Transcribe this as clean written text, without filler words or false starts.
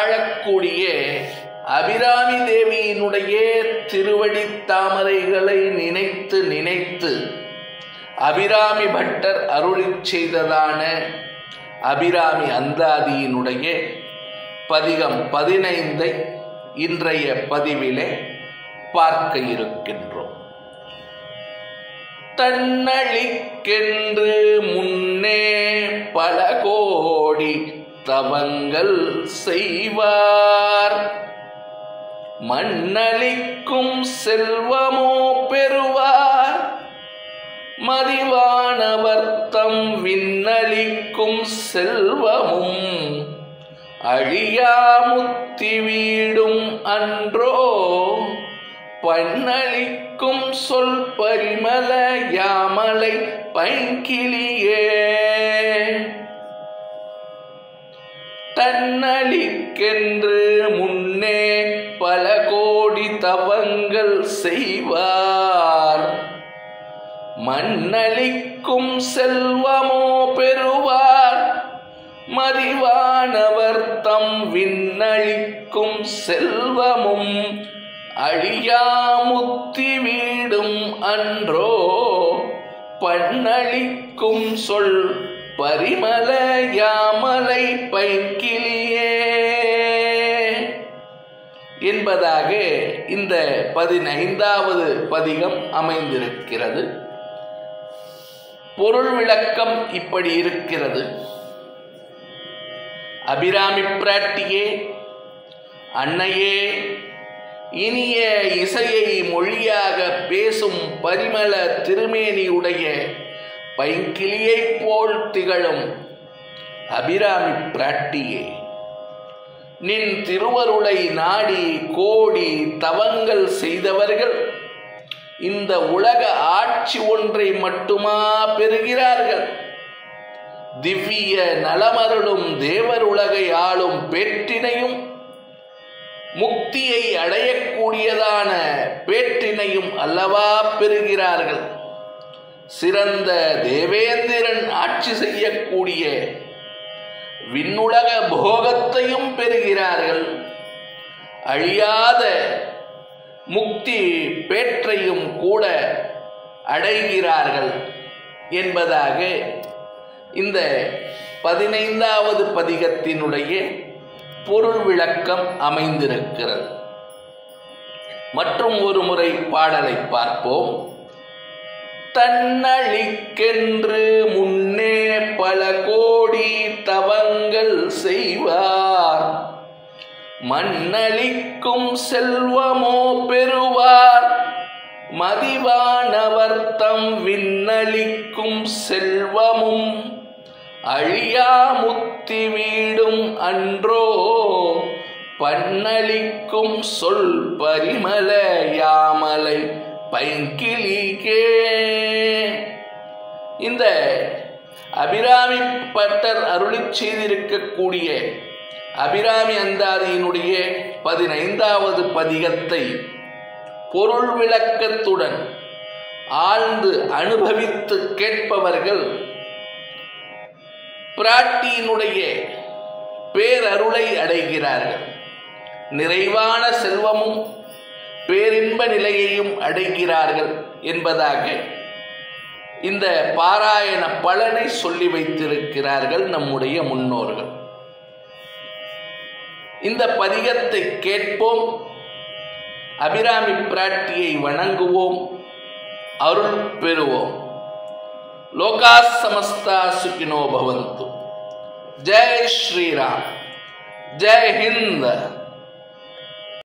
வாழக்கூடிய அபிராமி தேவியினுடைய திருவடி தாமரைகளை நினைத்து நினைத்து அபிராமி பட்டர் அருளிச் செய்ததான அபிராமி அந்தாதியினுடைய பதிகம் 15 இன்றைய பதிவிலே பார்க்க இருக்கின்றோம். தன்னழிக்கென்று முன்னே பல கோடி தவங்கள் செய்வார், மண்ணளிக்கும் செல்வமோ பெறுவார், மதிவானவர் தம் விண்ணளிக்கும் செல்வமும் அழியாமுத்தி வீடும் அன்றோ, பண்ணளிக்கும் சொல் பரிமள யாமலை பைங்கிளியே. தன்னளிக்கென்று முன்னே பல கோடி தவங்கள் செய்வார், மண்ணளிக்கும் செல்வமோ பெறுவார், மதிவானவர் தம் விண்ணளிக்கும் செல்வமும் அழியாமுத்தி வீடும் அன்றோ, பண்ணளிக்கும் சொல் பரிமள யாமலை பைங்கிளியே என்பதாக இந்த 15வது பதிகம் அமைந்திருக்கிறது. பொருள் விளக்கம் இப்படி இருக்கிறது. அபிராமி பிராட்டியே, அன்னையே, இனிய இசையை மொழியாக பேசும் பரிமள திருமேனியுடைய பைங்கிளியை போல் திகழும் அபிராமி பிராட்டியே, நின் திருவருளை நாடி கோடி தவங்கள் செய்தவர்கள் இந்த உலக ஆட்சி ஒன்றை மட்டுமா பெறுகிறார்கள்? திவ்ய நலமருளும் தேவர் உலகை ஆளும் பேற்றினையும் முக்தியை அடையக்கூடியதான பேற்றினையும் அல்லவா பெறுகிறார்கள். சிறந்த தேவேந்திரன் ஆட்சி செய்யக்கூடிய விண்ணுலக போகத்தையும் பெறுகிறார்கள். அழியாத முக்தி பேற்றையும் கூட அடைகிறார்கள் என்பதாக இந்த 15வது பதிகத்தினுடைய பொருள் விளக்கம் அமைந்திருக்கிறது. மற்றும் ஒரு முறை பாடலை பார்ப்போம். தன்னழிக்கென்று முன்னே பல கோடி தவங்கள் செய்வார், மண்ணளிக்கும் செல்வமோ பெறுவார், மதிவானவர் தம் விண்ணளிக்கும் செல்வமும் அழியாமுத்தி வீடும் அன்றோ, பண்ணளிக்கும் சொல் பரிமள யாமலை பைங்கிளியே. இந்த அபிராமி பட்டர் அருளிச் செய்திருக்கக்கூடிய அபிராமி அந்தாதியினுடைய 15வது பதிகத்தை பொருள் விளக்கத்துடன் ஆழ்ந்து அனுபவித்து கேட்பவர்கள் பிராட்டியினுடைய பேரருளை அடைகிறார்கள். நிறைவான செல்வமும் பேரின்ப நிலையையும் அடைகிறார்கள் என்பதாக இந்த பாராயண பலனை சொல்லி வைத்திருக்கிறார்கள் நம்முடைய முன்னோர்கள். இந்த பதிகத்தை கேட்போம், அபிராமி பிராட்டியை வணங்குவோம், அருள் பெறுவோம். லோகா சமஸ்தா சுகினோ பவந்து. ஜெய் ஸ்ரீராம், ஜெய் ஹிந்த்.